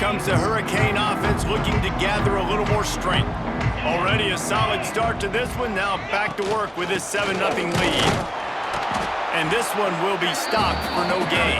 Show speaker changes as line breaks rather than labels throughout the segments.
comes the Hurricane offense looking to gather a little more strength. Already a solid start to this one. Now back to work with this 7-0 lead. And this one will be stopped for no gain.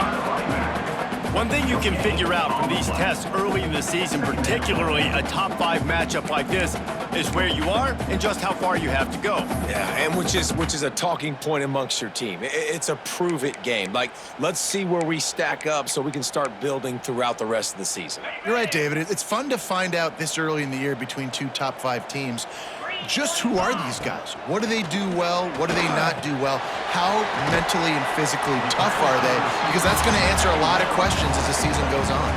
One thing you can figure out from these tests early in the season, particularly a top-5 matchup like this, is where you are and just how far you have to go.
Yeah, and which is a talking point amongst your team. It's a prove-it game. Like, let's see where we stack up so we can start building throughout the rest of the season.
You're right, David. It's fun to find out this early in the year between two top-5 teams. Just who are these guys? What do they do well? What do they not do well? How mentally and physically tough are they? Because that's going to answer a lot of questions as the season goes on.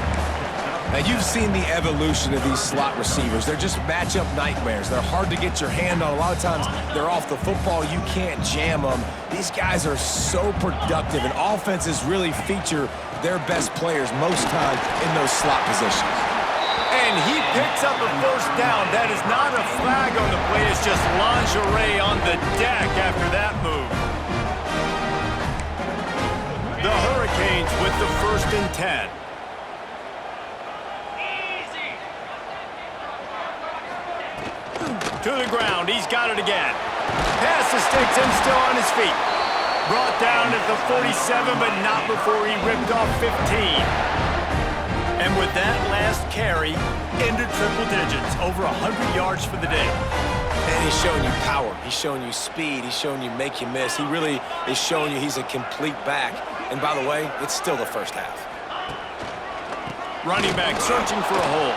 Now, you've seen the evolution of these slot receivers. They're just matchup nightmares. They're hard to get your hand on. A lot of times, they're off the football. You can't jam them. These guys are so productive, and offenses really feature their best players most time in those slot positions.
And he picks up a first down. That is not a flag on the play. It's just lingerie on the deck after that move. The Hurricanes with the 1st and 10. To the ground. He's got it again. Pass the sticks and still on his feet. Brought down at the 47, but not before he ripped off 15. And with that last carry, into triple digits, over 100 yards for the day.
And he's showing you power. He's showing you speed. He's showing you make you miss. He really is showing you he's a complete back. And by the way, it's still the first half.
Running back searching for a hole.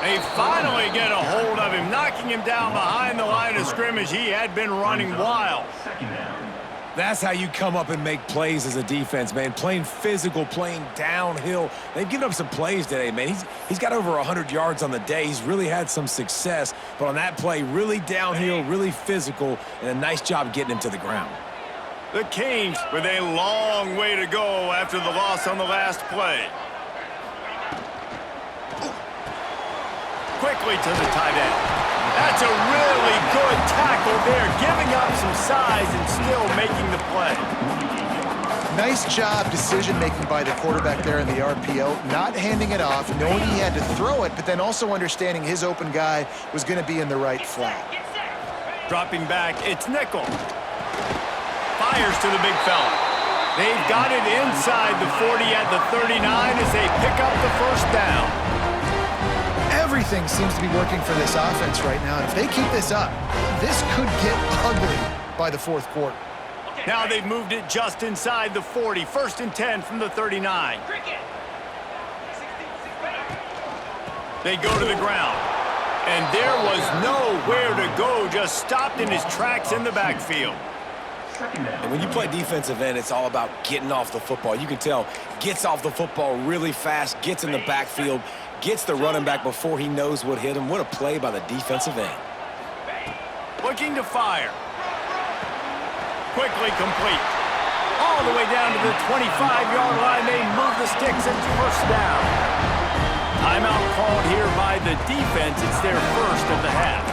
They finally get a hold of him, knocking him down behind the line of scrimmage. He had been running wild.
That's how you come up and make plays as a defense, man. Playing physical, playing downhill. They've given up some plays today, man. He's got over 100 yards on the day. He's really had some success. But on that play, really downhill, really physical, and a nice job getting him to the ground.
The Canes with a long way to go after the loss on the last play. Quickly to the tight end. That's a really good tackle there, giving up some size and still making the play.
Nice job decision-making by the quarterback there in the RPO, not handing it off, knowing he had to throw it, but then also understanding his open guy was going to be in the right flat.
Dropping back, it's nickel. Fires to the big fella. They've got it inside the 40 at the 39 as they pick up the first down.
Everything seems to be working for this offense right now. And if they keep this up, this could get ugly by the 4th quarter.
Now they've moved it just inside the 40. 1st and 10 from the 39. They go to the ground. And there was nowhere to go, just stopped in his tracks in the backfield.
And when you play defensive end, it's all about getting off the football. You can tell, gets off the football really fast, gets in the backfield, gets the running back before he knows what hit him. What a play by the defensive end.
Looking to fire. Quickly complete. All the way down to the 25-yard line. They move the sticks. It's first down. Timeout called here by the defense. It's their first of the half.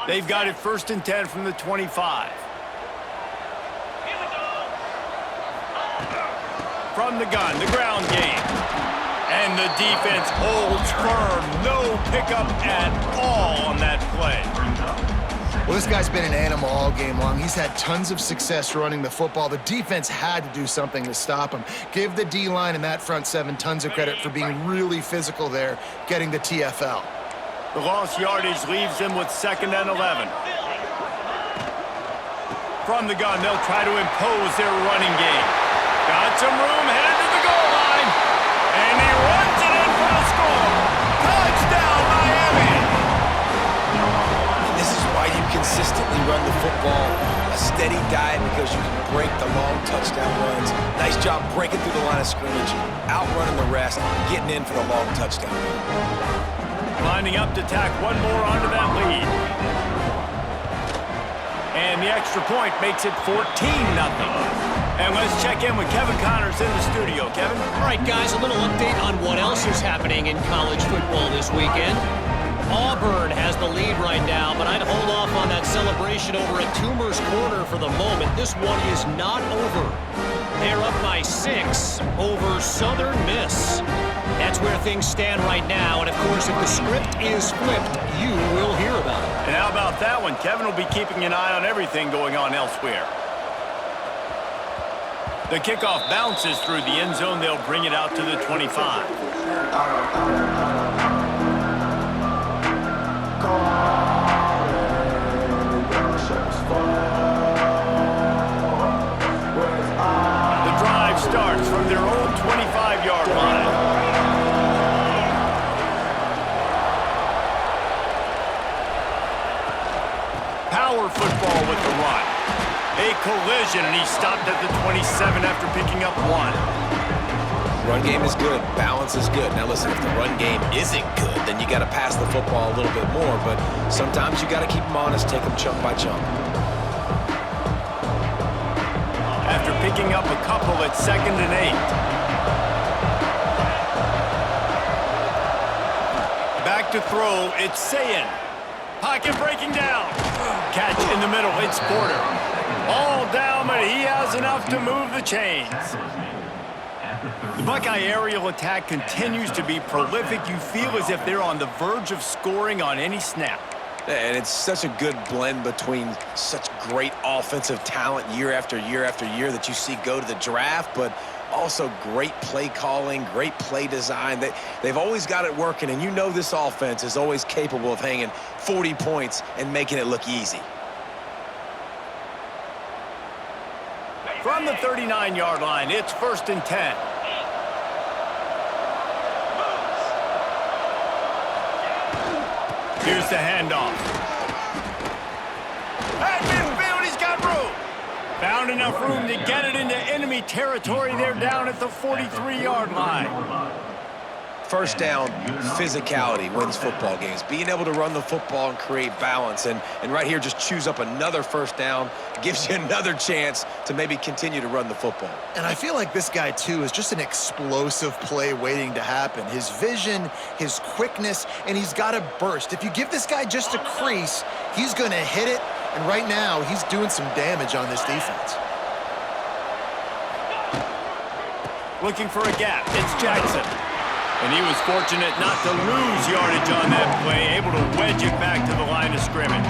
They've got it 1st and 10 from the 25. From the gun, the ground game. And the defense holds firm. No pickup at all on that play.
Well, this guy's been an animal all game long. He's had tons of success running the football. The defense had to do something to stop him. Give the D-line and that front 7 tons of credit for being really physical there, getting the TFL.
The lost yardage leaves them with 2nd and 11. From the gun, they'll try to impose their running game. Got some room, headed to the goal line. And he runs it in for the score. Touchdown, Miami!
And this is why you consistently run the football. A steady diet because you can break the long touchdown runs. Nice job breaking through the line of scrimmage, outrunning the rest, getting in for the long touchdown run.
Lining up to tack one more onto that lead. And the extra point makes it 14-0. And let's check in with Kevin Connors in the studio. Kevin?
All right, guys, a little update on what else is happening in college football this weekend. Auburn has the lead right now, but I'd hold off on that celebration over at Toomer's Corner for the moment. This one is not over. They're up by 6 over Southern Miss. That's where things stand right now, and of course, if the script is flipped, you will hear about it.
And how about that one? Kevin will be keeping an eye on everything going on elsewhere. The kickoff bounces through the end zone. They'll bring it out to the 25. The drive starts from their own 25-yard line. Power football with the run. A collision, and he stopped at the 27 after picking up 1.
Run game is good. Balance is good. Now listen, if the run game isn't good, then you got to pass the football a little bit more. But sometimes you got to keep them honest, take them chunk by chunk.
After picking up a couple at 2nd and 8. Back to throw, it's Sayin. Pocket breaking down. Catch in the middle, it's Porter. All down, but he has enough to move the chains. The Buckeye aerial attack continues to be prolific. You feel as if they're on the verge of scoring on any snap.
And it's such a good blend between such great offensive talent year after year after year that you see go to the draft, but also great play calling, great play design. They've always got it working, and you know this offense is always capable of hanging 40 points and making it look easy.
From the 39-yard line, it's 1st and 10. Here's the handoff. At midfield, he's got room. Found enough room to get it into enemy territory. They're down at the 43-yard line.
First down, physicality wins football games. Being able to run the football and create balance. And right here, just choose up another first down. Gives you another chance to maybe continue to run the football.
And I feel like this guy, too, is just an explosive play waiting to happen. His vision, his quickness, and he's got a burst. If you give this guy just a crease, he's going to hit it. And right now, he's doing some damage on this defense.
Looking for a gap. It's Jackson. And he was fortunate not to lose yardage on that play, able to wedge it back to the line of scrimmage.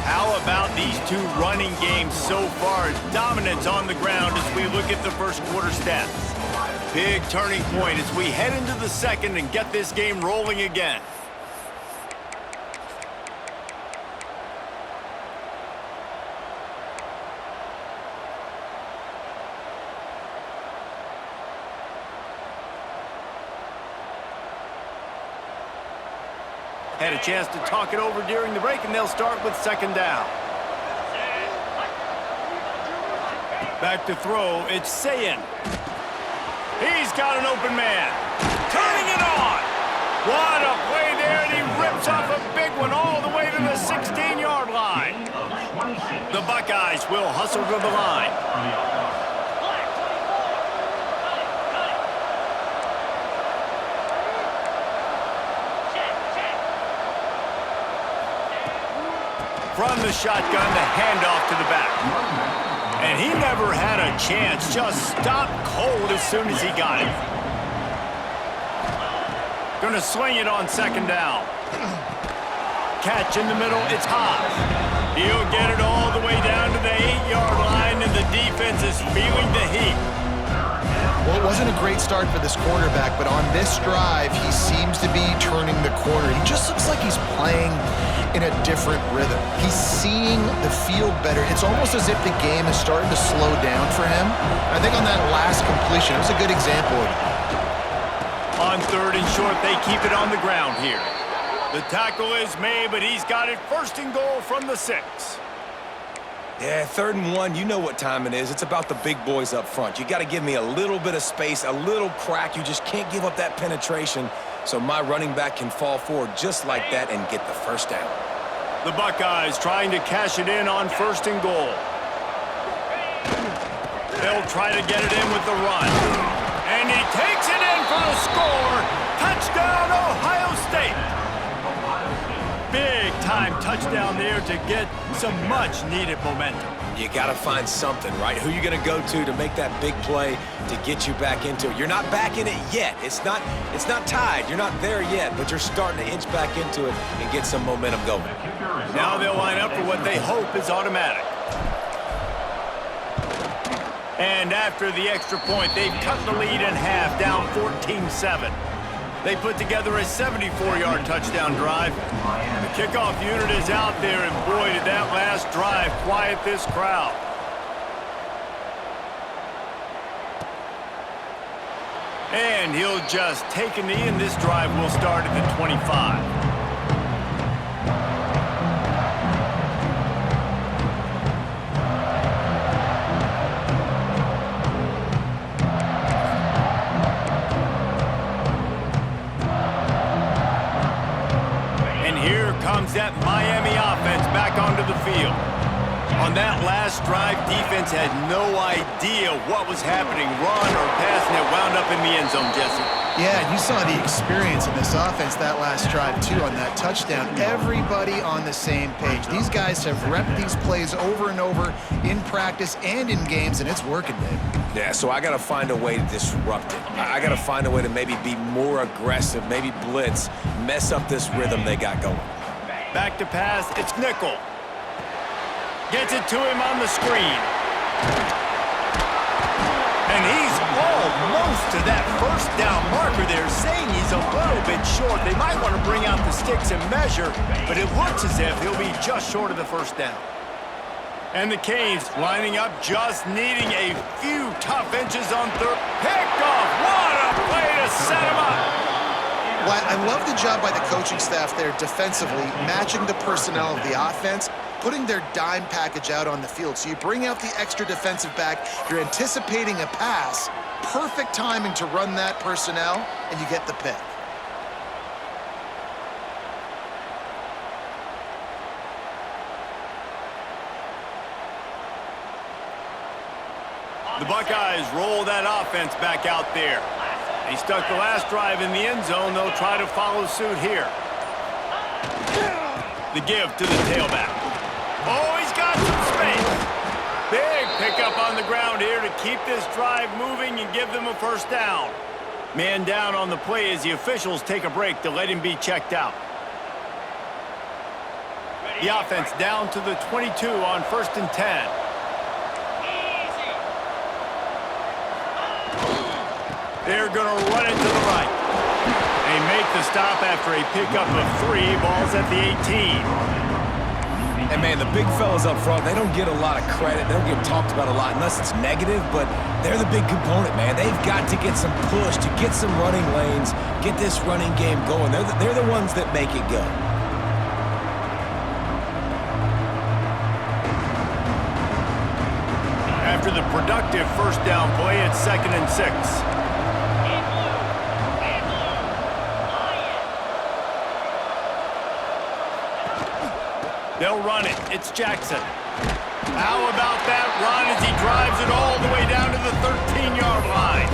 How about these two running games so far? Dominance on the ground as we look at the first quarter stats. Big turning point as we head into the second and get this game rolling again. Had a chance to talk it over during the break, and they'll start with 2nd down. Back to throw, it's Sayin. He's got an open man. Turning it on. What a play there, and he rips off a big one all the way to the 16-yard line. The Buckeyes will hustle to the line. From the shotgun, the handoff to the back. And he never had a chance, just stopped cold as soon as he got it. Gonna swing it on 2nd down. Catch in the middle, it's Haas. He'll get it all the way down to the 8-yard line, and the defense is feeling the heat.
Well, it wasn't a great start for this quarterback, but on this drive, he seems to be turning the corner. He just looks like he's playing in a different rhythm. He's seeing the field better. It's almost as if the game is starting to slow down for him. I think on that last completion, it was a good example of it.
On 3rd and short, they keep it on the ground here. The tackle is made, but he's got it 1st and goal from the 6.
Yeah, 3rd and 1, you know what time it is. It's about the big boys up front. You got to give me a little bit of space, a little crack. You just can't give up that penetration so my running back can fall forward just like that and get the first down.
The Buckeyes trying to cash it in on 1st and goal. They'll try to get it in with the run. And he takes it in for a score. Touchdown, Ohio State. Big time touchdown there to get some much-needed momentum.
You got to find something, right? Who you going to go to make that big play to get you back into it? You're not back in it yet. It's not tied. You're not there yet, but you're starting to inch back into it and get some momentum going.
Now they'll line up for what they hope is automatic. And after the extra point, they've cut the lead in half, down 14-7. They put together a 74-yard touchdown drive. The kickoff unit is out there, and boy, did that last drive quiet this crowd. And he'll just take a knee, and this drive will start at the 25. That Miami offense back onto the field. On that last drive, defense had no idea what was happening, run or pass, and it wound up in the end zone, Jesse.
Yeah, and you saw the experience in this offense that last drive, too, on that touchdown. Everybody on the same page. These guys have repped these plays over and over in practice and in games, and it's working, Dave.
Yeah, so I got to find a way to disrupt it. I got to find a way to maybe be more aggressive, maybe blitz, mess up this rhythm they got going.
Back to pass, it's nickel. Gets it to him on the screen. And he's almost to that first down marker there, saying he's a little bit short. They might want to bring out the sticks and measure, but it looks as if he'll be just short of the first down. And the Canes lining up, just needing a few tough inches on 3rd. Picked off, what a play to set him up.
Well, I love the job by the coaching staff there defensively, matching the personnel of the offense, putting their dime package out on the field. So you bring out the extra defensive back, you're anticipating a pass, perfect timing to run that personnel, and you get the pick.
The Buckeyes roll that offense back out there. He stuck the last drive in the end zone. They'll try to follow suit here. The give to the tailback. Oh, he's got some space. Big pickup on the ground here to keep this drive moving and give them a first down. Man down on the play as the officials take a break to let him be checked out. The offense down to the 22 on 1st and 10. They're going to run it to the right. They make the stop after a pickup of 3 balls at the 18.
And, man, the big fellas up front, they don't get a lot of credit. They don't get talked about a lot unless it's negative, but they're the big component, man. They've got to get some push, to get some running lanes, get this running game going. They're the ones that make it go.
After the productive first down play, it's 2nd and 6. They'll run it. It's Jackson. How about that run as he drives it all the way down to the 13-yard line?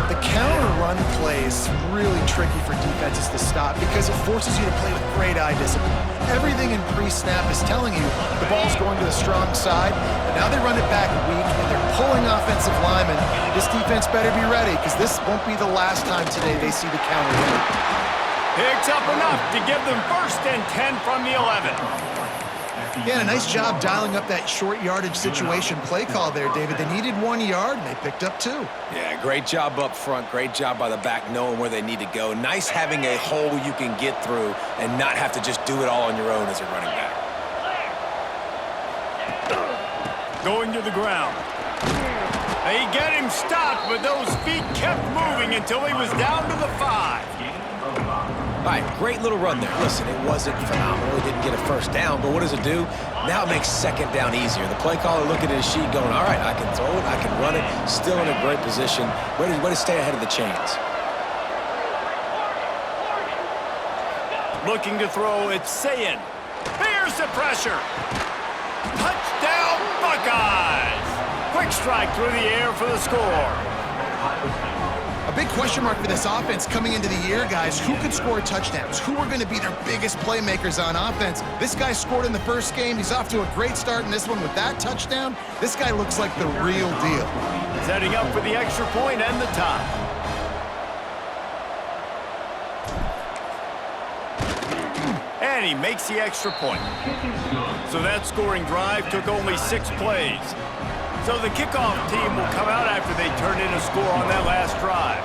The counter run play is really tricky for defenses to stop because it forces you to play with great eye discipline. Everything in pre-snap is telling you the ball's going to the strong side, but now they run it back weak and they're pulling offensive linemen. This defense better be ready because this won't be the last time today they see the counter run.
Picks up enough to give them 1st and 10 from the 11.
Yeah, a nice job dialing up that short yardage situation play call there, David. They needed 1 yard, and they picked up 2.
Yeah, great job up front. Great job by the back knowing where they need to go. Nice having a hole you can get through and not have to just do it all on your own as a running back.
Going to the ground. They get him stopped, but those feet kept moving until he was down to the 5.
All right, great little run there. Listen, it wasn't phenomenal. He didn't get a first down, but what does it do? Now it makes second down easier. The play caller looking at his sheet going, all right, I can throw it, I can run it, still in a great position. Way to stay ahead of the chains.
Looking to throw, it's Sayin. Here's the pressure. Touchdown, Buckeyes! Quick strike through the air for the score.
A big question mark for this offense coming into the year, guys. Who could score touchdowns? Who are going to be their biggest playmakers on offense? This guy scored in the first game. He's off to a great start in this one with that touchdown. This guy looks like the real deal.
Setting up for the extra point and the tie. And he makes the extra point. So that scoring drive took only 6 plays. So the kickoff team will come out after they turn in a score on that last drive.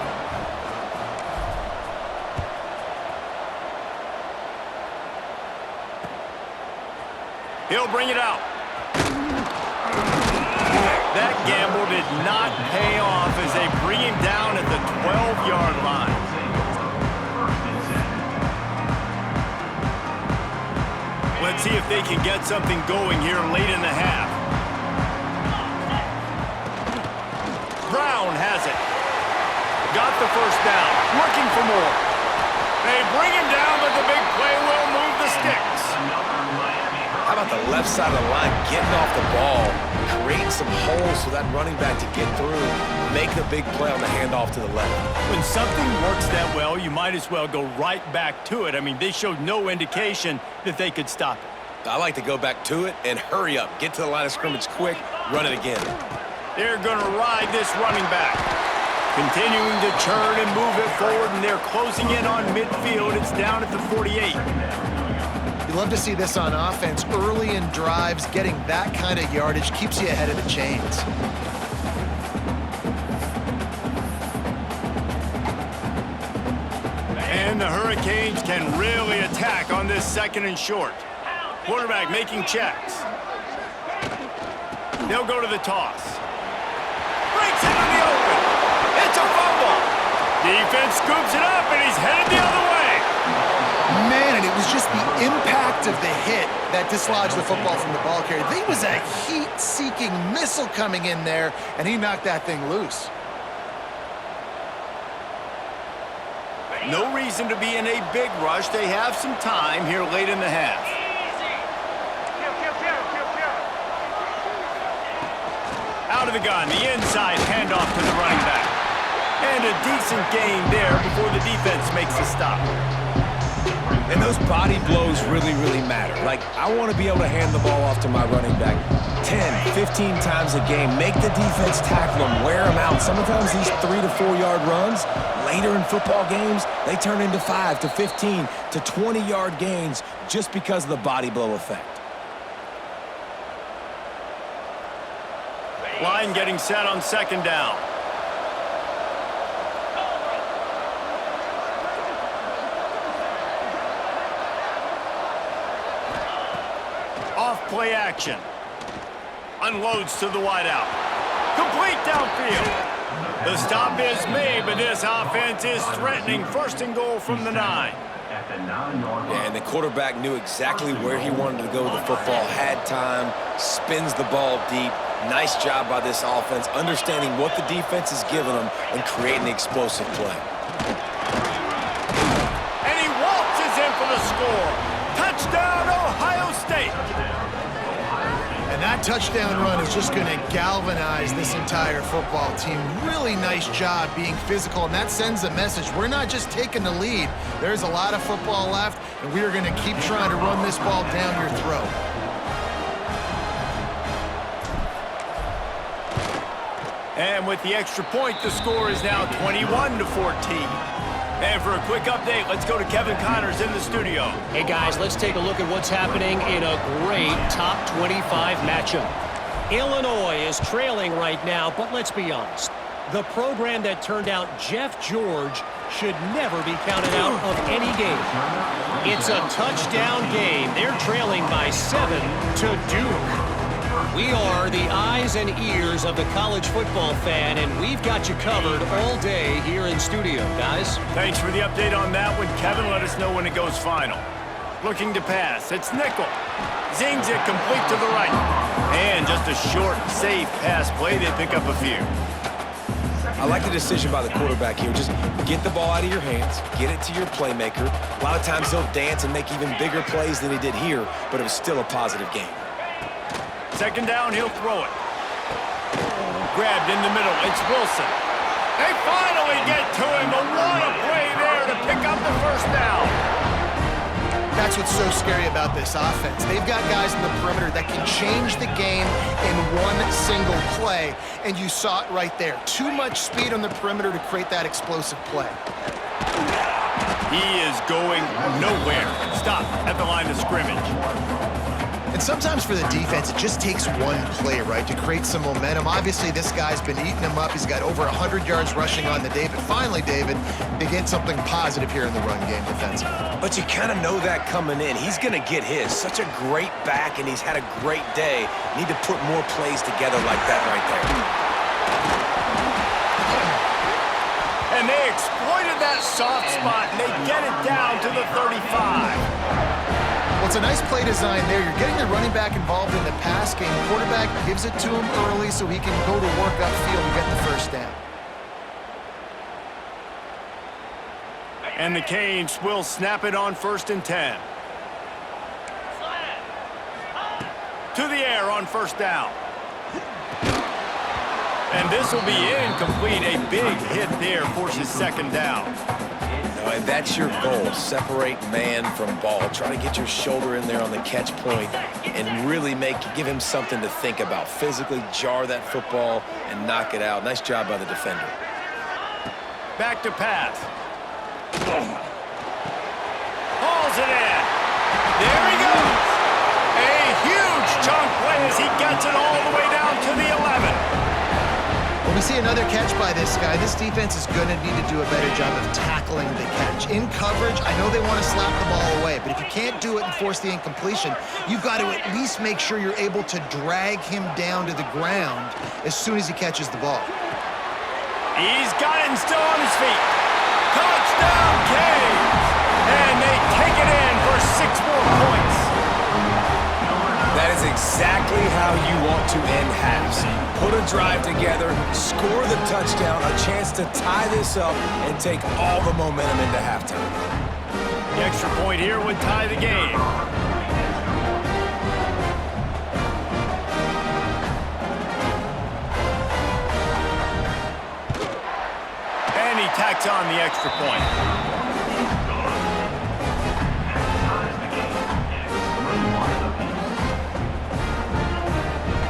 He'll bring it out. That gamble did not pay off as they bring him down at the 12-yard line. Let's see if they can get something going here late in the half. Brown has it. Got the first down. Looking for more. They bring him down, but the big play will move the sticks.
How about the left side of the line getting off the ball, creating some holes for that running back to get through, make the big play on the handoff to the left.
When something works that well, you might as well go right back to it. I mean, they showed no indication that they could stop it.
I like to go back to it and hurry up. Get to the line of scrimmage quick, run it again.
They're going to ride this running back. Continuing to churn and move it forward, and they're closing in on midfield. It's down at the 48.
You love to see this on offense. Early in drives, getting that kind of yardage keeps you ahead of the chains.
And the Hurricanes can really attack on this second and short. Quarterback making checks. They'll go to the toss. Breaks into the open. It's a fumble. Defense scoops it up, and he's headed the other way.
Man, and it was just the impact of the hit that dislodged the football from the ball carrier. There was a heat-seeking missile coming in there, and he knocked that thing loose.
No reason to be in a big rush. They have some time here late in the half. Out of the gun, the inside handoff to the running back. And a decent gain there before the defense makes a stop.
And those body blows really, really matter. Like, I want to be able to hand the ball off to my running back 10, 15 times a game. Make the defense tackle them, wear them out. Sometimes these 3 to 4 yard runs, later in football games, they turn into 5 to 15 to 20 yard gains just because of the body blow effect.
Line getting set on second down. Off play action. Unloads to the wideout. Complete downfield. The stop is made, but this offense is threatening. First and goal from the 9.
Yeah, and the quarterback knew exactly where he wanted to go with the football, had time, spins the ball deep. Nice job by this offense, understanding what the defense is giving them and creating the explosive play.
And he waltzes in for the score. Touchdown, Ohio State.
And that touchdown run is just going to galvanize this entire football team. Really nice job being physical, and that sends a message. We're not just taking the lead. There's a lot of football left, and we are going to keep trying to run this ball down your throat.
And with the extra point, the score is now 21 to 14. And for a quick update, let's go to Kevin Connors in the studio.
Hey, guys, let's take a look at what's happening in a great top 25 matchup. Illinois is trailing right now, but let's be honest. The program that turned out Jeff George should never be counted out of any game. It's a touchdown game. They're trailing by 7 to Duke. We are the eyes and ears of the college football fan, and we've got you covered all day here in studio, guys.
Thanks for the update on that one, Kevin. Let us know when it goes final. Looking to pass. It's Nickel. Zings it complete to the right. And just a short, safe pass play. They pick up a few.
I like the decision by the quarterback here. Just get the ball out of your hands, get it to your playmaker. A lot of times he'll dance and make even bigger plays than he did here, but it was still a positive game.
Second down, he'll throw it. Grabbed in the middle. It's Wilson. They finally get to him, but what a play there to pick up the first down.
That's what's so scary about this offense. They've got guys in the perimeter that can change the game in one single play, and you saw it right there. Too much speed on the perimeter to create that explosive play.
He is going nowhere. Stop at the line of scrimmage.
And sometimes for the defense, it just takes one play, right, to create some momentum. Obviously, this guy's been eating him up. He's got over 100 yards rushing on the day. But finally, David, they get something positive here in the run game defensively.
But you kind of know that coming in. He's going to get his. Such a great back, and he's had a great day. Need to put more plays together like that right there.
And they exploited that soft spot, and they get it down to the 35.
Well, it's a nice play design there. You're getting the running back involved in the pass game. Quarterback gives it to him early so he can go to work upfield and get the first down.
And the Canes will snap it on 1st and 10. To the air on 1st down. And this will be incomplete. A big hit there forces 2nd down.
And that's your goal. Separate man from ball. Try to get your shoulder in there on the catch point and really give him something to think about. Physically jar that football and knock it out. Nice job by the defender.
Back to pass. Hauls it in. There he goes. A huge chunk play as he gets it all the way down to the 11.
When we see another catch by this guy, this defense is going to need to do a better job of tackling the catch. In coverage, I know they want to slap the ball away, but if you can't do it and force the incompletion, you've got to at least make sure you're able to drag him down to the ground as soon as he catches the ball.
He's got it and still on his feet. Touchdown, Canes! And they take it in for 6 more points.
That is exactly how you want to end halves. Put a drive together, score the touchdown, a chance to tie this up, and take all the momentum into halftime.
The extra point here would tie the game. And he tacks on the extra point.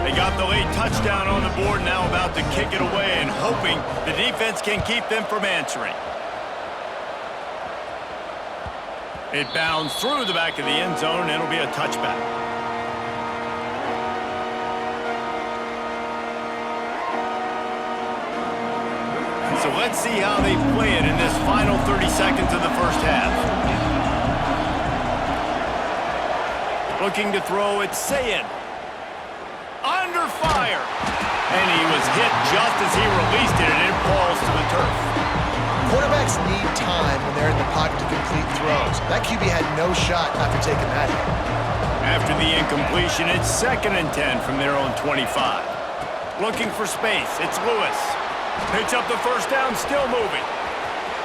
They got the late touchdown on the board, now about to kick it away and hoping the defense can keep them from answering. It bounds through the back of the end zone, and it'll be a touchback. So let's see how they play it in this final 30 seconds of the first half. Looking to throw, it's Sayin. Under fire. And he was hit just as he released it, and it falls to the turf.
Quarterbacks need time when they're in the pocket to complete throws. That QB had no shot after taking that hit.
After the incompletion, it's 2nd and 10 from their own 25. Looking for space, it's Lewis. Picks up the first down, still moving.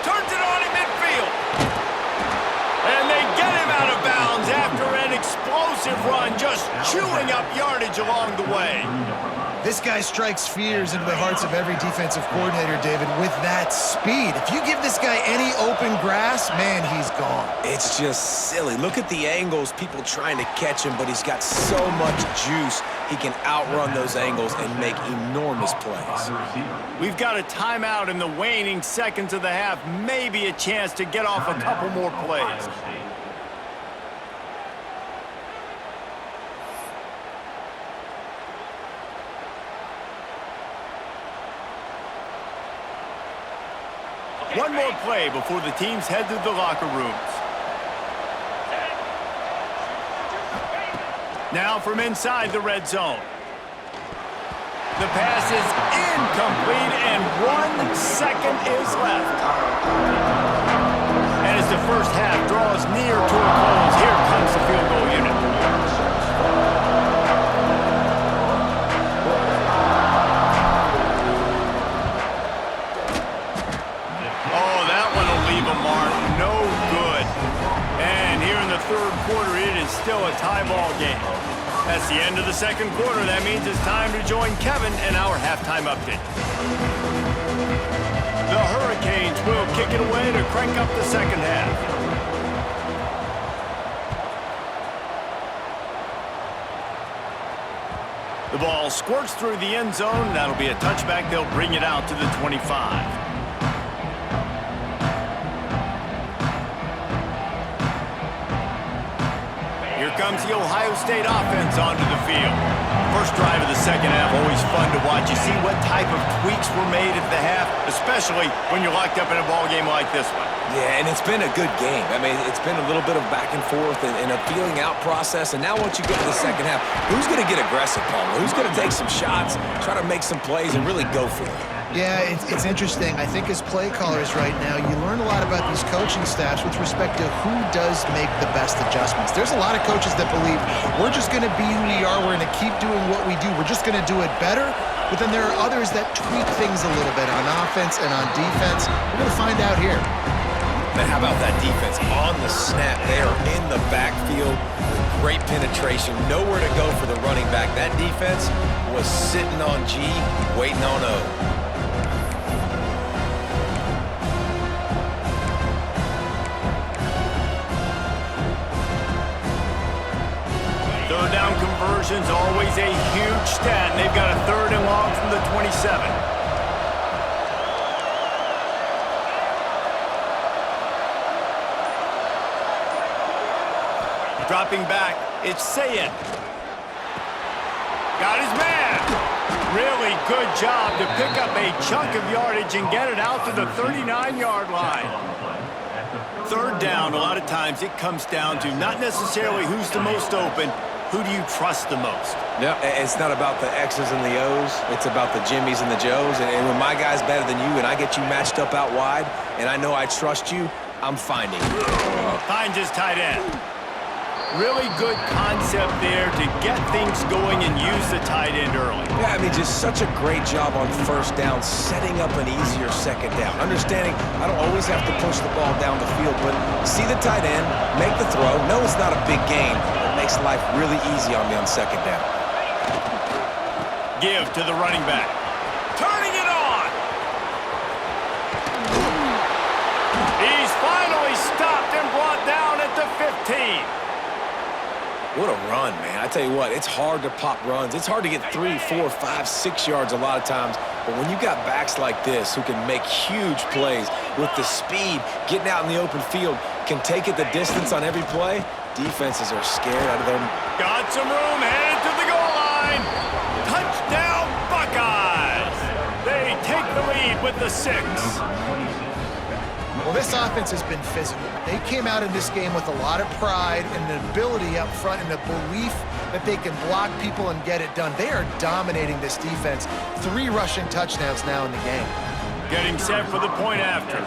Turns it on in midfield. And they get him out of bounds after an explosive run, just chewing up yardage along the way.
This guy strikes fears into the hearts of every defensive coordinator, David, with that speed. If you give this guy any open grass, man, he's gone.
It's just silly. Look at the angles, people trying to catch him, but he's got so much juice. He can outrun those angles and make enormous plays.
We've got a timeout in the waning seconds of the half. Maybe a chance to get off a couple more plays. One more play before the teams head to the locker rooms. Now from inside the red zone. The pass is incomplete, and 1 second is left. And as the first half draws near to a close, here comes the field goal unit. Oh, that one will leave a mark. No good. And here in the third quarter, it is still a tie ball game. That's the end of the second quarter. That means it's time to join Kevin in our halftime update. The Hurricanes will kick it away to crank up the second half. The ball squirts through the end zone. That'll be a touchback. They'll bring it out to the 25. Here comes the Ohio State offense onto the field. First drive of the second half, always fun to watch. You see what type of tweaks were made at the half, especially when you're locked up in a ball game like this one.
Yeah, and it's been a good game. I mean, it's been a little bit of back and forth and a feeling out process. And now once you get to the second half, who's going to get aggressive, Palmer? Who's going to take some shots, try to make some plays, and really go for it?
Yeah, it's interesting. I think as play callers right now, you learn a lot about these coaching staffs with respect to who does make the best adjustments. There's a lot of coaches that believe we're just going to be who we are. We're going to keep doing what we do. We're just going to do it better. But then there are others that tweak things a little bit on offense and on defense. We're going to find out here.
Man, how about that defense on the snap? They are in the backfield with great penetration. Nowhere to go for the running back. That defense was sitting on G, waiting on O.
Third down conversions, always a huge stat. They've got a 3rd and long from the 27. Dropping back, it's Sayin. Got his man. Really good job to pick up a chunk of yardage and get it out to the 39-yard line. Third down, a lot of times it comes down to not necessarily who's the most open, who do you trust the most?
Yeah, it's not about the X's and the O's. It's about the Jimmies and the Joes. And when my guy's better than you and I get you matched up out wide and I know I trust you, I'm finding you.
Finds his tight end. Really good concept there to get things going and use the tight end early.
Yeah, I mean, just such a great job on first down, setting up an easier second down. Understanding I don't always have to push the ball down the field, but see the tight end, make the throw. No, it's not a big gain. It makes life really easy on me on second down.
Give to the running back. Turning it on! He's finally stopped and brought down at the 15.
What a run, man. I tell you what, it's hard to pop runs. It's hard to get 3, 4, 5, 6 yards a lot of times. But when you got backs like this who can make huge plays with the speed, getting out in the open field, can take it the distance on every play, defenses are scared out of them.
Got some room, headed to the goal line. Touchdown, Buckeyes. They take the lead with the 6.
Well, this offense has been physical. They came out in this game with a lot of pride and the ability up front and the belief that they can block people and get it done. They are dominating this defense. 3 rushing touchdowns now in the game.
Getting set for the point after.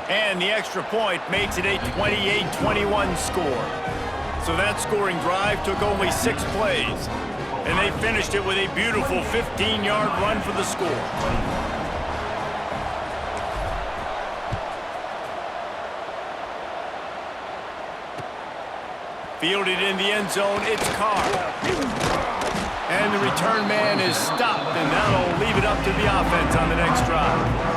And the extra point makes it a 28-21 score. So that scoring drive took only 6 plays. And they finished it with a beautiful 15-yard run for the score. Fielded in the end zone, it's Carr. And the return man is stopped, and that'll leave it up to the offense on the next drive.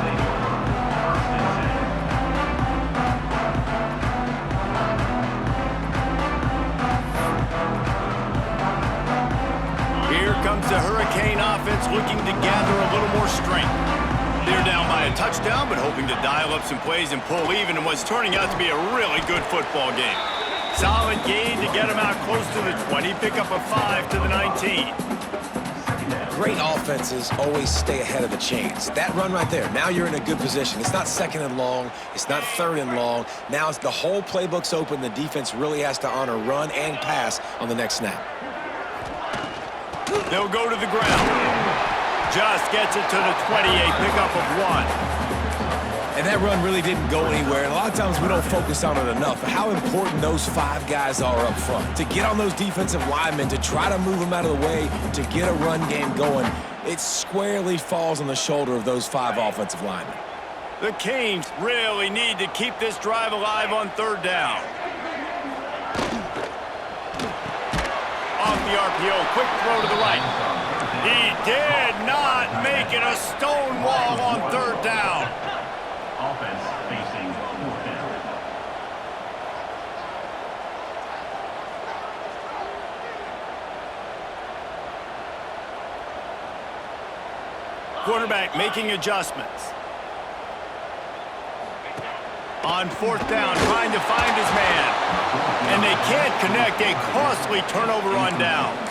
Here comes the Hurricane offense looking to gather a little more strength. They're down by a touchdown, but hoping to dial up some plays and pull even in what's turning out to be a really good football game. Solid gain to get them out close to the 20, pick up a 5 to the 19.
great offenses always stay ahead of the chains. That run right there, now you're in a good position. It's not second and long. It's not third and long. Now it's the whole playbook's open. The defense really has to honor run and pass on the next snap.
They'll go to the ground. Just gets it to the 28, pickup of 1.
And that run really didn't go anywhere. And a lot of times we don't focus on it enough. How important those 5 guys are up front. To get on those defensive linemen, to try to move them out of the way, to get a run game going, it squarely falls on the shoulder of those 5 offensive linemen.
The Canes really need to keep this drive alive on 3rd down. Off the RPO, quick throw to the right. He did not make it a stone wall on 3rd down.
Offense facing 4th down.
Quarterback making adjustments. On 4th down, trying to find his man. And they can't connect, a costly turnover on downs.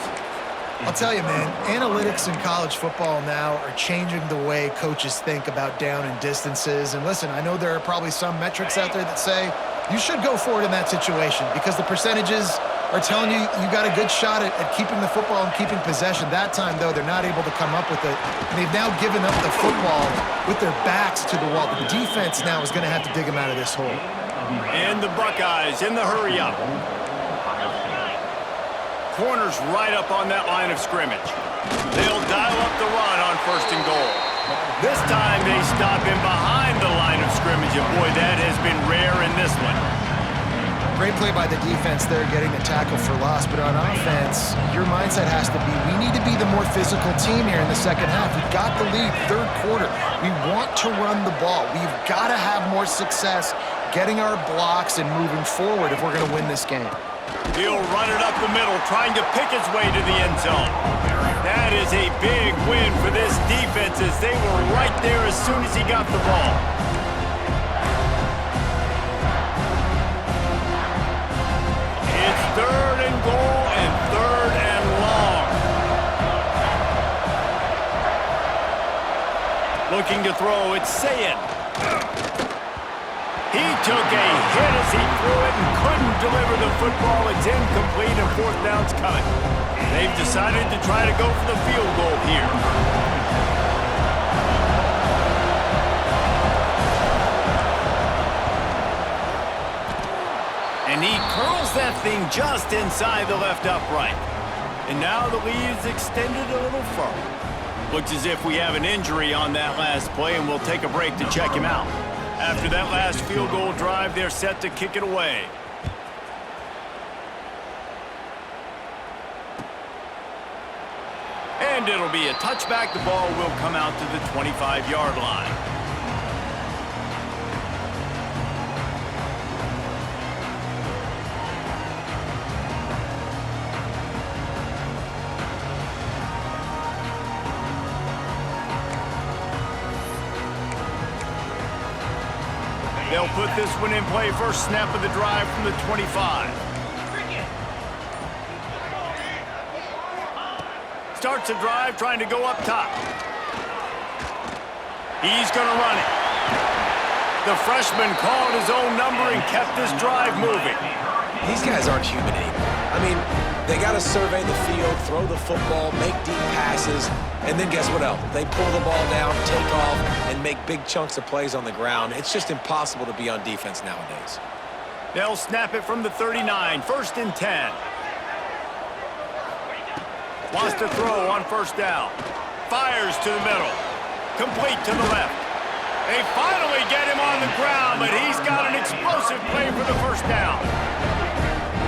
I'll tell you, man, analytics in college football now are changing the way coaches think about down and distances. And listen, I know there are probably some metrics out there that say you should go for it in that situation because the percentages are telling you you got a good shot at keeping the football and keeping possession. That time, though, they're not able to come up with it. And they've now given up the football with their backs to the wall. The defense now is going to have to dig them out of this hole.
And the Buckeyes in the hurry-up. Corners right up on that line of scrimmage. They'll dial up the run on 1st and goal. This time they stop him behind the line of scrimmage, and boy, that has been rare in this one.
Great play by the defense there, getting the tackle for loss. But on offense, your mindset has to be, we need to be the more physical team here in the second half. We've got the lead, 3rd quarter. We want to run the ball. We've got to have more success getting our blocks and moving forward if we're going to win this game.
He'll run it up the middle, trying to pick his way to the end zone. That is a big win for this defense as they were right there as soon as he got the ball. It's 3rd and goal and 3rd and long. Looking to throw, it's Sayin. He took a hit as he threw it and couldn't deliver the football. It's incomplete and 4th down's coming. They've decided to try to go for the field goal here. And he curls that thing just inside the left upright. And now the lead is extended a little further. Looks as if we have an injury on that last play, and we'll take a break to check him out. After that last field goal drive, they're set to kick it away. And it'll be a touchback. The ball will come out to the 25-yard line. They'll put this one in play. First snap of the drive from the 25. Starts the drive, trying to go up top. He's going to run it. The freshman called his own number and kept this drive moving.
These guys aren't human anymore. I mean, they got to survey the field, throw the football, make deep passes, and then guess what else? They pull the ball down, take off, and make big chunks of plays on the ground. It's just impossible to be on defense nowadays.
They'll snap it from the 39, 1st and 10. Wants to throw on 1st down. Fires to the middle. Complete to the left. They finally get him on the ground, but he's got an explosive play for the 1st down.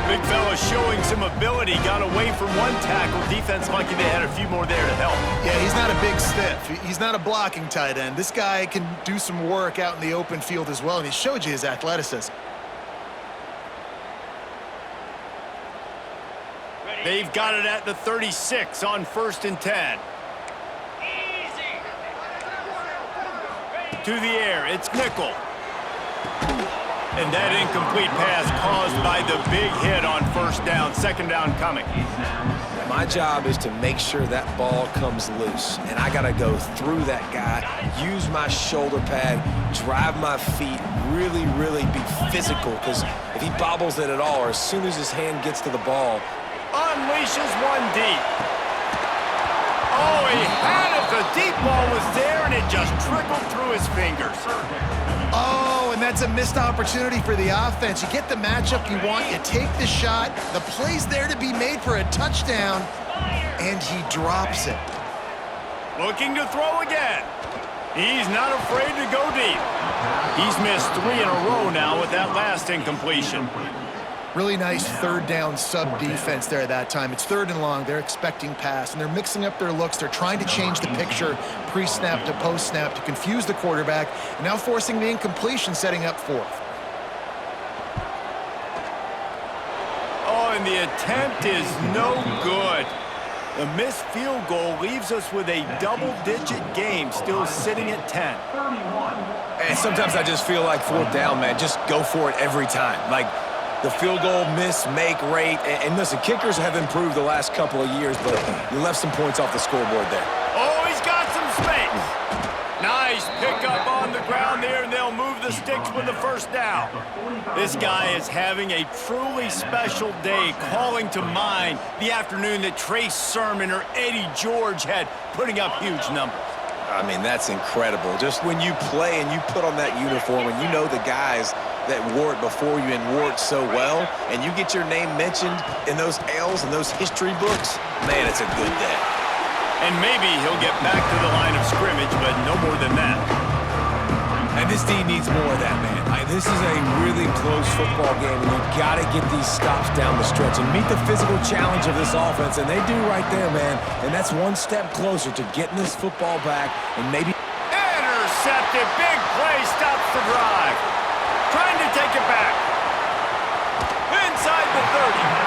Big fella showing some ability. Got away from one tackle. Defense lucky they had a few more there to help.
Yeah, he's not a big stiff. He's not a blocking tight end. This guy can do some work out in the open field as well, and he showed you his athleticism.
They've got it at the 36 on 1st and 10. To the air, it's Nickel. And that incomplete pass caused by the big hit on 1st down. 2nd down coming.
My job is to make sure that ball comes loose, and I got to go through that guy, use my shoulder pad, drive my feet, really be physical, because if he bobbles it at all, or as soon as his hand gets to the ball,
unleashes one deep. Oh, he had it. The deep ball was there, and it just trickled through his fingers.
Oh, and that's a missed opportunity for the offense. You get the matchup you want, you take the shot, the play's there to be made for a touchdown, and he drops it.
Looking to throw again. He's not afraid to go deep. He's missed 3 in a row now with that last incompletion.
Really nice third down sub defense there at that time. It's 3rd and long. They're expecting pass, and they're mixing up their looks. They're trying to change the picture pre-snap to post-snap to confuse the quarterback, and now forcing the incompletion, setting up 4th.
Oh, and the attempt is no good. The missed field goal leaves us with a double-digit game, still sitting at 10.
and sometimes I just feel like 4th down, man, just go for it every time. Like, the field goal miss-make rate, and listen, kickers have improved the last couple of years, but you left some points off the scoreboard there.
Oh, he's got some space. Nice pickup on the ground there, and they'll move the sticks with the 1st down. This guy is having a truly special day, calling to mind the afternoon that Trey Sermon or Eddie George had, putting up huge numbers.
I mean, that's incredible. Just when you play and you put on that uniform and you know the guys that wore it before you and wore it so well, and you get your name mentioned in those L's and those history books, man, it's a good day.
And maybe he'll get back to the line of scrimmage, but no more than that.
And this team needs more of that, man. This is a really close football game, and you got to get these stops down the stretch and meet the physical challenge of this offense, and they do right there, man. And that's one step closer to getting this football back and maybe...
Intercepted. Big play. Stops the drive. Trying to take it back. Inside the 30.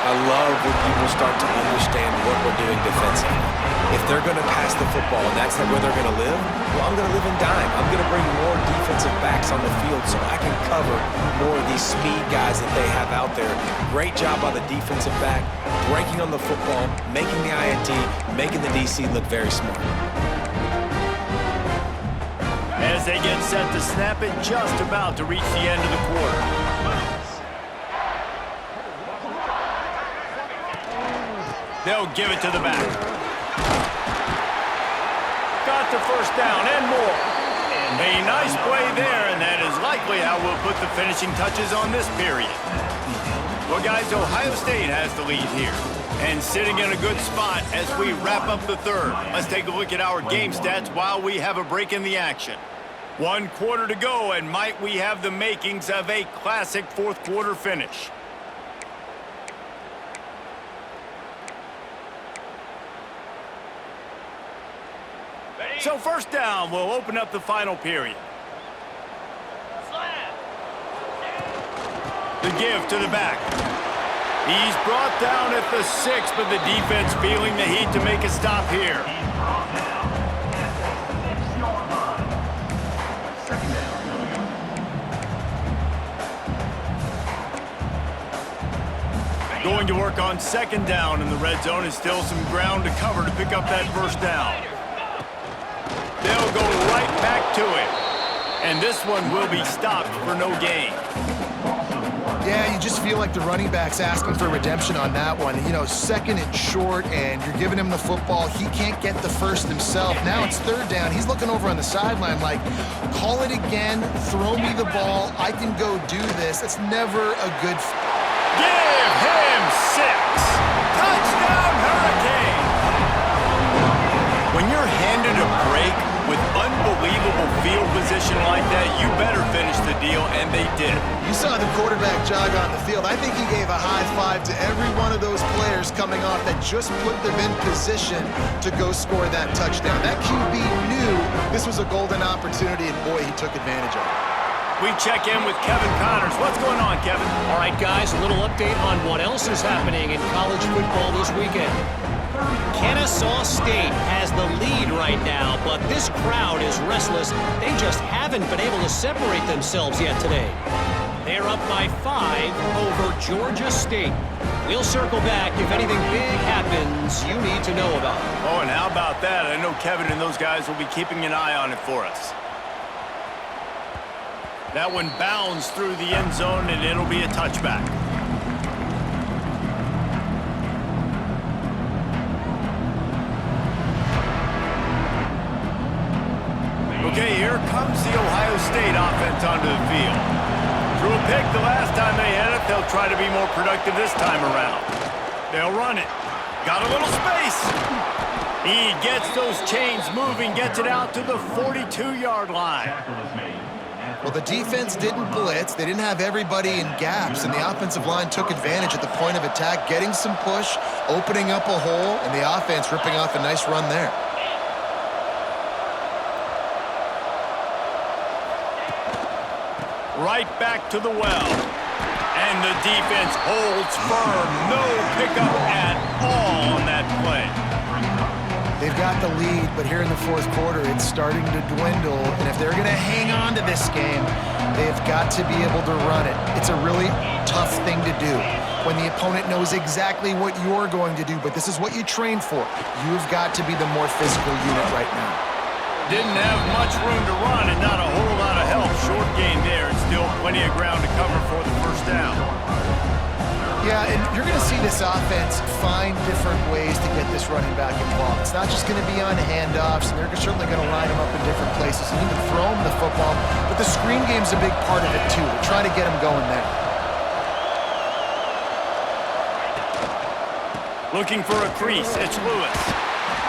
I love when people start to understand what we're doing defensively. If they're going to pass the football and that's where they're going to live, well, I'm going to live in dime. I'm going to bring more defensive backs on the field so I can cover more of these speed guys that they have out there. Great job by the defensive back, breaking on the football, making the INT, making the DC look very smart.
As they get set to snap it, just about to reach the end of the quarter. They'll give it to the back. Got the 1st down and more. A nice play there, and that is likely how we'll put the finishing touches on this period. Well, guys, Ohio State has the lead here, and sitting in a good spot as we wrap up the 3rd. Let's take a look at our game stats while we have a break in the action. 1 quarter to go, and might we have the makings of a classic 4th quarter finish. So 1st down will open up the final period. The give to the back. He's brought down at the 6, but the defense feeling the heat to make a stop here. Going to work on 2nd down in the red zone, and still some ground to cover to pick up that 1st down. They'll go right back to it. And this one will be stopped for no gain.
Yeah, you just feel like the running back's asking for redemption on that one. You know, 2nd and short, and you're giving him the football. He can't get the 1st himself. Now it's 3rd down. He's looking over on the sideline like, call it again, throw me the ball, I can go do this. It's never a good...
Give him 6. Touchdown, Hurricane. When you're handed a break with unbelievable field position like that, you better finish the deal, and they did.
You saw the quarterback jog on the field. I think he gave a high five to every one of those players coming off that just put them in position to go score that touchdown. That QB knew this was a golden opportunity, and boy, he took advantage of it.
We check in with Kevin Connors. What's going on, Kevin?
All right, guys, a little update on what else is happening in college football this weekend. Kennesaw State has the lead right now, but this crowd is restless. They just haven't been able to separate themselves yet today. They are up by 5 over Georgia State. We'll circle back if anything big happens you need to know about.
Oh, and how about that? I know Kevin and those guys will be keeping an eye on it for us. That one bounds through the end zone, and it'll be a touchback. Okay, here comes the Ohio State offense onto the field. Threw a pick the last time they had it. They'll try to be more productive this time around. They'll run it. Got a little space. He gets those chains moving, gets it out to the 42-yard line.
Well, the defense didn't blitz. They didn't have everybody in gaps, and the offensive line took advantage at the point of attack, getting some push, opening up a hole, and the offense ripping off a nice run there.
Right back to the well. And the defense holds firm. No pickup at all on that play.
They've got the lead, but here in the fourth quarter, it's starting to dwindle. And if they're going to hang on to this game, they've got to be able to run it. It's a really tough thing to do when the opponent knows exactly what you're going to do, but this is what you train for. You've got to be the more physical unit right now.
Didn't have much room to run and not a whole lot of help. Short gain there and still plenty of ground to cover for the first down.
Yeah, and you're going to see this offense find different ways to get this running back involved. It's not just going to be on handoffs, and they're certainly going to line them up in different places and even throw them the football. But the screen game's a big part of it, too. They're trying to get them going there.
Looking for a crease, it's Lewis.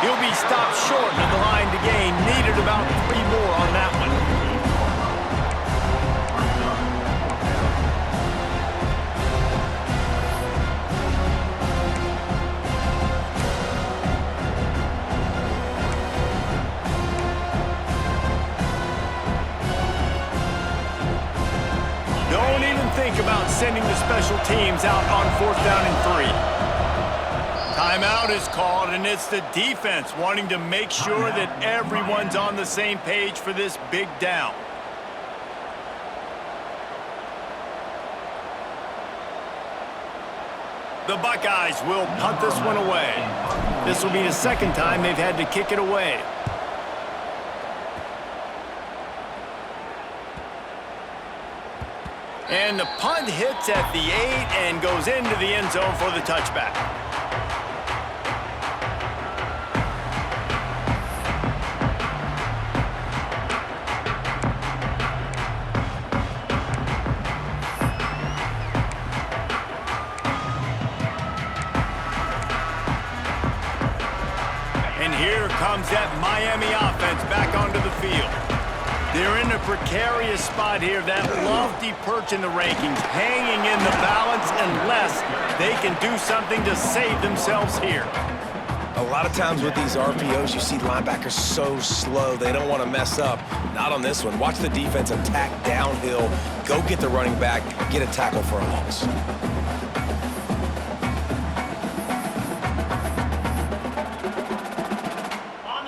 He'll be stopped short of the line to gain. Needed about 3 more on that one. Don't even think about sending the special teams out on 4th down and 3. Timeout is called, and it's the defense wanting to make sure that everyone's on the same page for this big down. The Buckeyes will punt this one away. This will be the second time they've had to kick it away. And the punt hits at the 8 and goes into the end zone for the touchback. And here comes that Miami offense back onto the field. They're in a precarious spot here, that lofty perch in the rankings, hanging in the balance unless they can do something to save themselves here.
A lot of times with these RPOs, you see linebackers so slow, they don't want to mess up. Not on this one. Watch the defense attack downhill, go get the running back, get a tackle for a loss.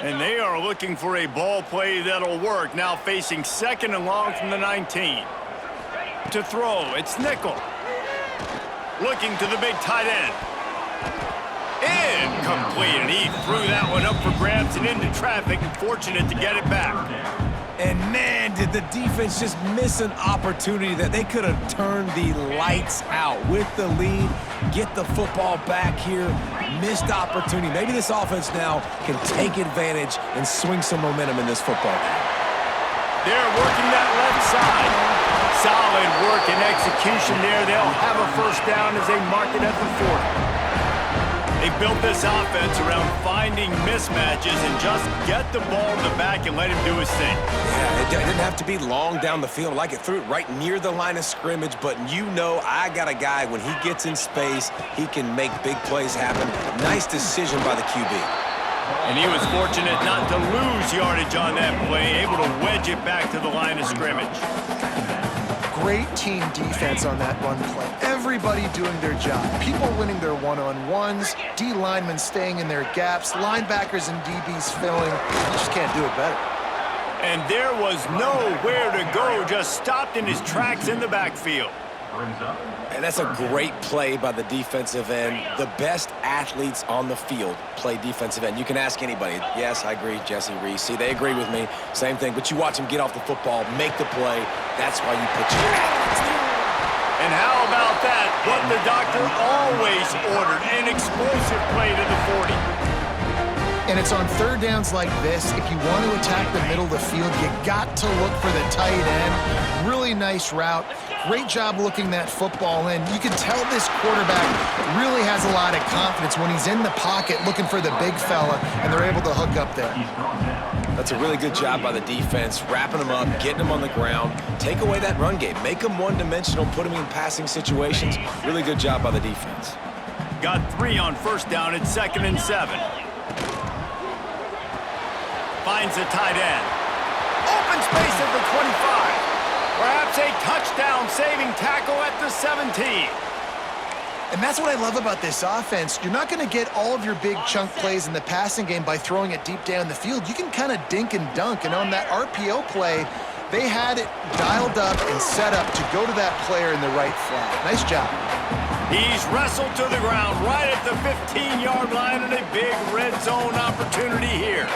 And they are looking for a ball play that'll work. Now facing 2nd and long from the 19. To throw, it's Nickel. Looking to the big tight end. Incomplete, and he threw that one up for grabs and into traffic, and fortunate to get it back.
And man, did the defense just miss an opportunity that they could have turned the lights out with the lead, get the football back here, missed opportunity. Maybe this offense now can take advantage and swing some momentum in this football game.
They're working that left side. Solid work and execution there. They'll have a first down as they mark it at the 40. They built this offense around finding mismatches and just get the ball in the back and let him do his thing.
Yeah, it didn't have to be long down the field. Like it threw it right near the line of scrimmage, but you know I got a guy, when he gets in space, he can make big plays happen. Nice decision by the QB.
And he was fortunate not to lose yardage on that play, able to wedge it back to the line of scrimmage.
Great team defense on that run play. Everybody doing their job. People winning their one-on-ones, D linemen staying in their gaps, linebackers and DBs filling. You just can't do it better.
And there was nowhere to go, just stopped in his tracks in the backfield.
Brings up.
And that's a great play by the defensive end. The best athletes on the field play defensive end. You can ask anybody. Yes, I agree, Jesse Reese. See, they agree with me. Same thing. But you watch him get off the football, make the play. That's why you put your athletes there.
And how about that? What the doctor always ordered, an explosive play to the 40.
And it's on third downs like this. If you want to attack the middle of the field, you got to look for the tight end. Really nice route. Great job looking that football in. You can tell this quarterback really has a lot of confidence when he's in the pocket looking for the big fella, and they're able to hook up there.
He's brought down.
That's a really good job by the defense, wrapping them up, getting them on the ground. Take away that run game. Make them one-dimensional, put them in passing situations. Really good job by the defense.
Got 3 on first down at 2nd and 7. Finds the tight end. Open space at the 25. Perhaps a touchdown-saving tackle at the 17.
And that's what I love about this offense. You're not going to get all of your big chunk plays in the passing game by throwing it deep down the field. You can kind of dink and dunk. And on that RPO play, they had it dialed up and set up to go to that player in the right flat. Nice job.
He's wrestled to the ground right at the 15-yard line, and a big red zone opportunity here.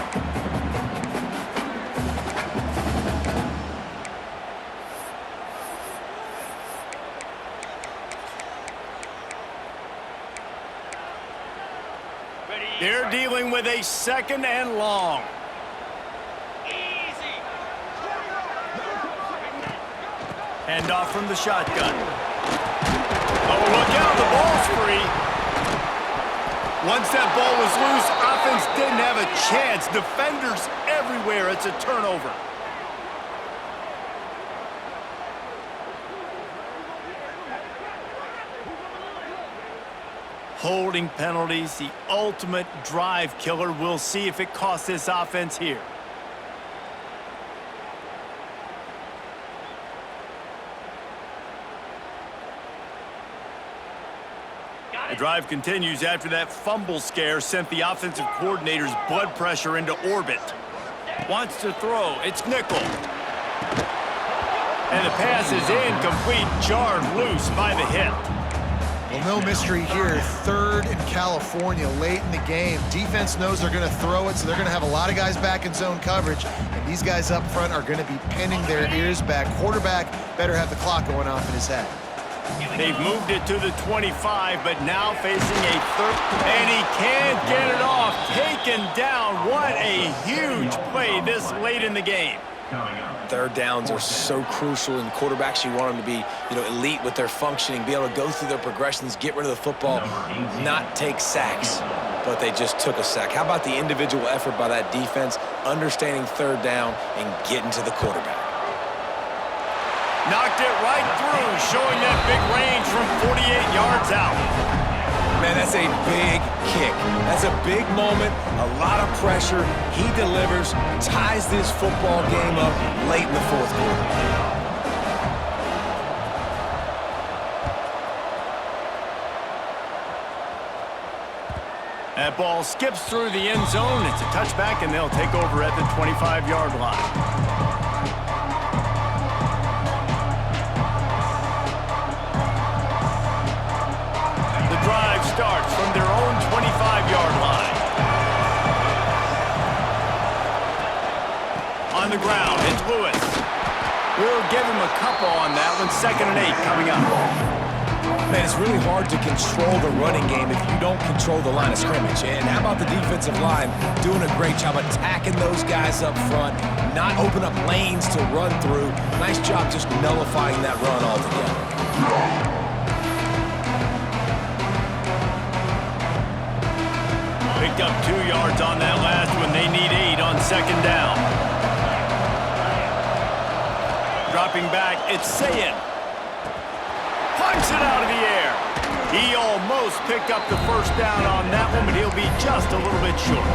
They're dealing with a 2nd and long. Hand off from the shotgun. Oh, look out, the ball's free. Once that ball was loose, offense didn't have a chance. Defenders everywhere. It's a turnover. Holding penalties, the ultimate drive killer. We'll see if it costs this offense here. The drive continues after that fumble scare sent the offensive coordinator's blood pressure into orbit. Wants to throw. It's nickel. And the pass is incomplete, jarred loose by the hit.
Well, no mystery here. 3rd in California late in the game. Defense knows they're going to throw it, so they're going to have a lot of guys back in zone coverage. And these guys up front are going to be pinning their ears back. Quarterback better have the clock going off in his head.
They've moved it to the 25, but now facing a 3rd. And he can't get it off. Taken down. What a huge play this late in the game.
Coming up.
3rd downs are so crucial, and quarterbacks, you want them to be, elite with their functioning, be able to go through their progressions, get rid of the football, not take sacks. But they just took a sack. How about the individual effort by that defense, understanding 3rd down and getting to the quarterback?
Knocked it right through, showing that big range from 48 yards out.
Man, that's a big kick. That's a big moment, a lot of pressure. He delivers, ties this football game up late in the 4th quarter.
That ball skips through the end zone. It's a touchback, and they'll take over at the 25-yard line. Starts from their own 25-yard line. On the ground, it's Lewis. We'll give him a couple on that one. 2nd and 8 coming up.
Man, it's really hard to control the running game if you don't control the line of scrimmage. And how about the defensive line doing a great job attacking those guys up front, not open up lanes to run through. Nice job just nullifying that run altogether.
Picked up 2 yards on that last one. They need 8 on 2nd down. Dropping back, it's Sayin. Punch it out of the air. He almost picked up the 1st down on that one, but he'll be just a little bit short.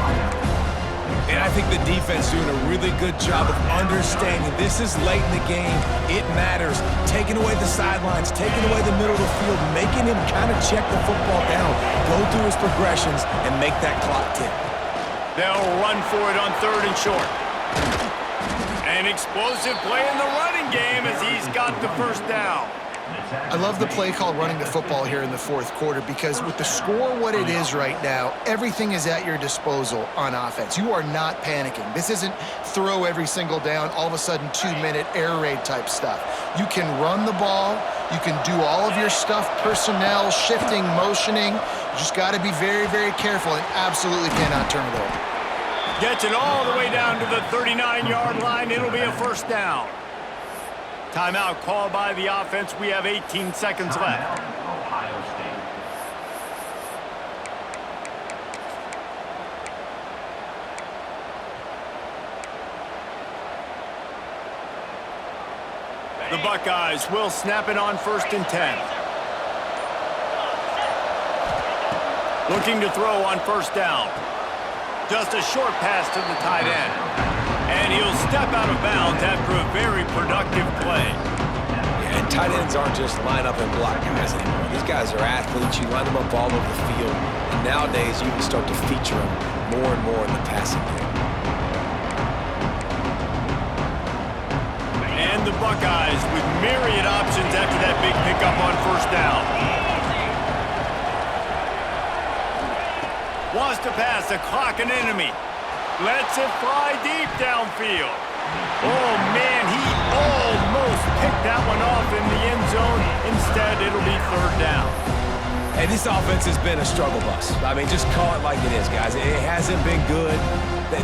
And I think the defense doing a really good job of understanding this is late in the game. It matters. Taking away the sidelines, taking away the middle of the field, making him kind of check the football down, go through his progressions, and make that clock tick.
They'll run for it on 3rd and short. An explosive play in the running game as he's got the first down.
I love the play called running the football here in the fourth quarter because with the score what it is right now, everything is at your disposal on offense. You are not panicking. This isn't throw every single down, all of a sudden 2-minute air raid type stuff. You can run the ball. You can do all of your stuff, personnel, shifting, motioning. You just got to be very, very careful and absolutely cannot turn it over.
Gets it all the way down to the 39-yard line. It'll be a first down. Timeout called by the offense. We have 18 seconds left.
Ohio State.
The Buckeyes will snap it on 1st and 10. Looking to throw on 1st down. Just a short pass to the tight end. And he'll step out of bounds after a very productive play.
Yeah, and tight ends aren't just line up and block guys anymore. These guys are athletes. You line them up all over the field. And nowadays, you can start to feature them more and more in the passing game.
And the Buckeyes with myriad options after that big pickup on 1st down. Wants to pass, a clock an enemy. Lets it fly deep downfield. Oh, man, he almost picked that one off in the end zone. Instead, it'll be 3rd down.
Hey, this offense has been a struggle bus. I mean, just call it like it is, guys. It hasn't been good,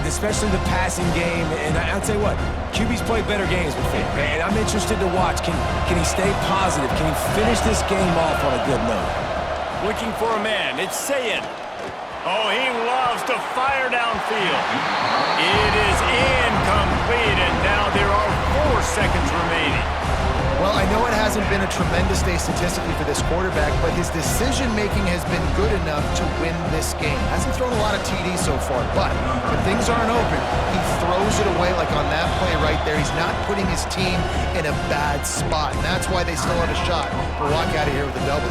especially the passing game. And I'll tell you what, QB's played better games before. And I'm interested to watch. Can he stay positive? Can he finish this game off on a good note?
Looking for a man. It's Sayed. Oh, he loves to fire downfield. It is incomplete, and now there are 4 seconds remaining.
Well, I know it hasn't been a tremendous day statistically for this quarterback, but his decision-making has been good enough to win this game. Hasn't thrown a lot of TDs so far, but when things aren't open, he throws it away like on that play right there. He's not putting his team in a bad spot, and that's why they still have a shot to walk out of here with a W.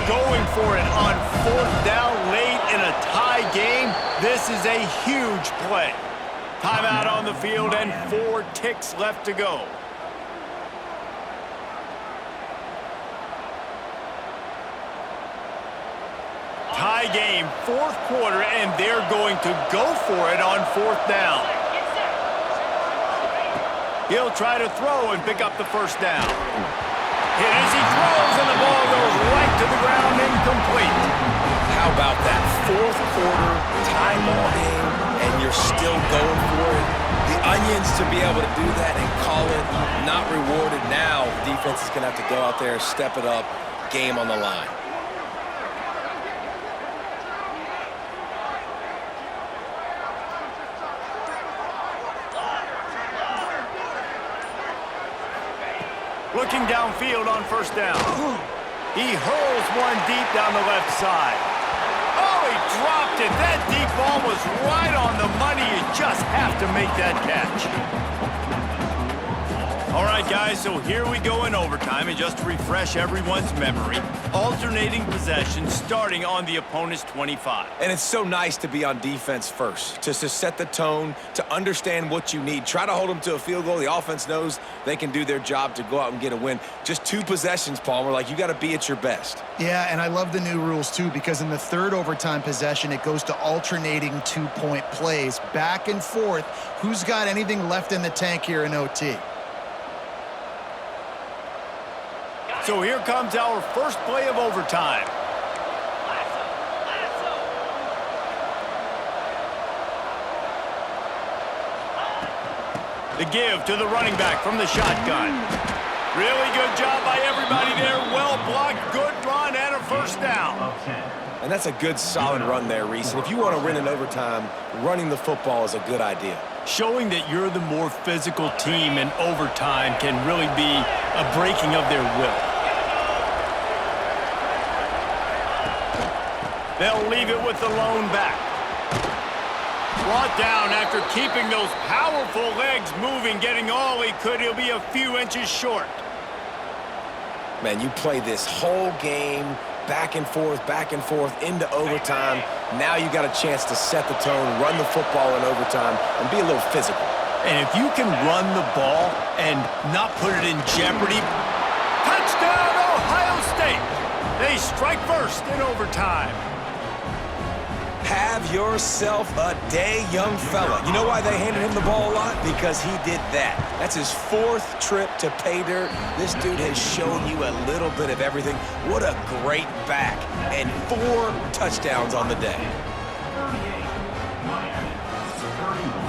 Going for it on 4th down late in a tie game. This is a huge play. Timeout on the field and 4 ticks left to go. Tie game, 4th quarter, and they're going to go for it on 4th down. He'll try to throw and pick up the 1st down. Hit as he throws, and the ball goes right to the ground, incomplete.
How about that 4th quarter tie ball game, and you're still going for it? The onions to be able to do that and call it not rewarded. Now, defense is going to have to go out there, step it up, game on the line.
Looking downfield on 1st down. He hurls one deep down the left side. Oh, he dropped it. That deep ball was right on the money. You just have to make that catch. All right, guys, so here we go in overtime. And just to refresh everyone's memory, alternating possession starting on the opponent's 25.
And it's so nice to be on defense first, just to set the tone, to understand what you need. Try to hold them to a field goal. The offense knows they can do their job to go out and get a win. Just 2 possessions, Palmer. Like, you got to be at your best.
Yeah, and I love the new rules, too, because in the 3rd overtime possession, it goes to alternating 2-point plays, back and forth. Who's got anything left in the tank here in OT?
So here comes our first play of overtime. The give to the running back from the shotgun. Really good job by everybody there. Well blocked, good run, and a 1st down.
And that's a good, solid run there, Reese. And if you want to win in overtime, running the football is a good idea.
Showing that you're the more physical team in overtime can really be a breaking of their will. They'll leave it with the lone back. Brought down after keeping those powerful legs moving, getting all he could. He'll be a few inches short.
Man, you play this whole game back and forth into overtime. Now you got a chance to set the tone, run the football in overtime, and be a little physical.
And if you can run the ball and not put it in jeopardy, touchdown, Ohio State! They strike first in overtime.
Have yourself a day, young fella. You know why they handed him the ball a lot? Because he did that. That's his 4th trip to pay dirt. This dude has shown you a little bit of everything. What a great back. And 4 touchdowns on the day.
38, Miami, 31.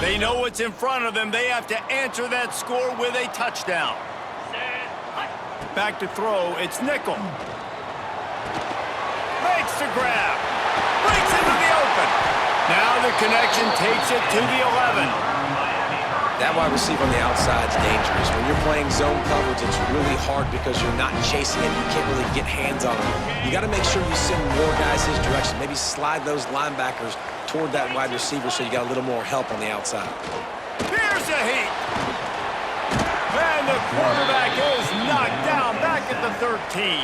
They know what's in front of them. They have to answer that score with a touchdown. Back to throw, it's Nickel. Makes the grab. Breaks into the open. Now the connection takes it to the 11.
That wide receiver on the outside is dangerous. When you're playing zone coverage, it's really hard because you're not chasing him. You can't really get hands on him. You got to make sure you send more guys his direction. Maybe slide those linebackers toward that wide receiver so you got a little more help on the outside.
Here's a heat. And the quarterback is knocked down back at the 13.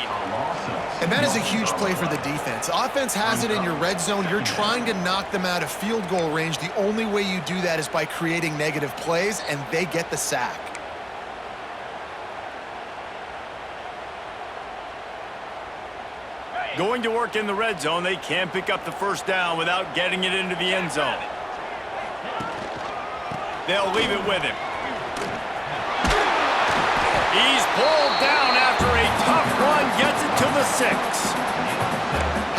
And that is a huge play for the defense. Offense has it in your red zone. You're trying to knock them out of field goal range. The only way you do that is by creating negative plays, and they get the sack.
Going to work in the red zone, they can't pick up the first down without getting it into the end zone. They'll leave it with him. He's pulled down after a tough run, gets it to the 6.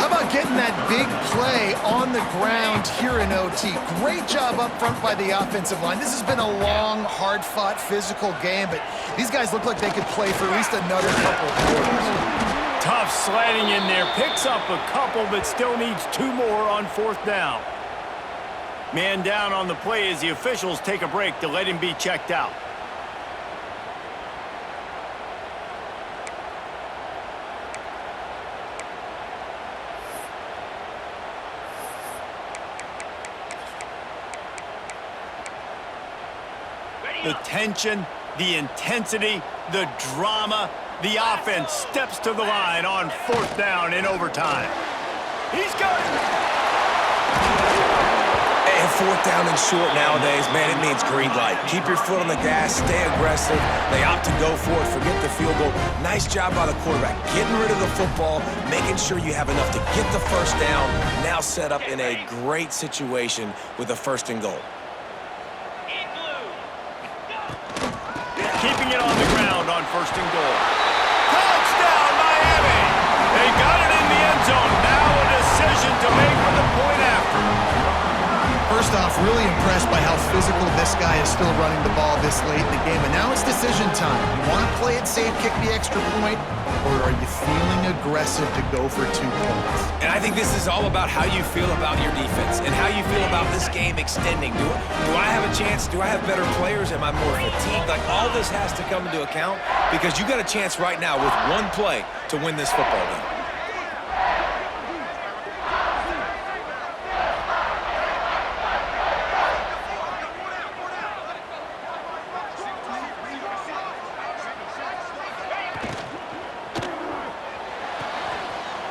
How about getting that big play on the ground here in OT? Great job up front by the offensive line. This has been a long, hard-fought, physical game, but these guys look like they could play for at least another couple of quarters.
Tough sledding in there, picks up a couple, but still needs 2 more on 4th down. Man down on the play as the officials take a break to let him be checked out. The tension, the intensity, the drama, the offense steps to the line on 4th down in overtime. He's got it.
And 4th down and short nowadays, man, it means green light. Keep your foot on the gas, stay aggressive. They opt to go for it, forget the field goal. Nice job by the quarterback, getting rid of the football, making sure you have enough to get the first down. Now set up in a great situation with a 1st and goal.
Keeping it on the ground on 1st and goal. Touchdown, Miami! They got it in the end zone. Now a decision to make with the point after.
First off, really impressed by how physical this guy is still running the ball. this late in the game, and now it's decision time. You want to play it safe, kick the extra point, or are you feeling aggressive to go for 2 points?
And I think this is all about how you feel about your defense and how you feel about this game extending. Do I have a chance? Do I have better players? Am I more fatigued? Like, all this has to come into account because you got a chance right now with one play to win this football game.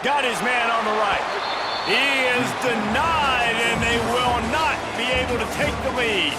Got his man on the right. He is denied, and they will not be able to take the lead.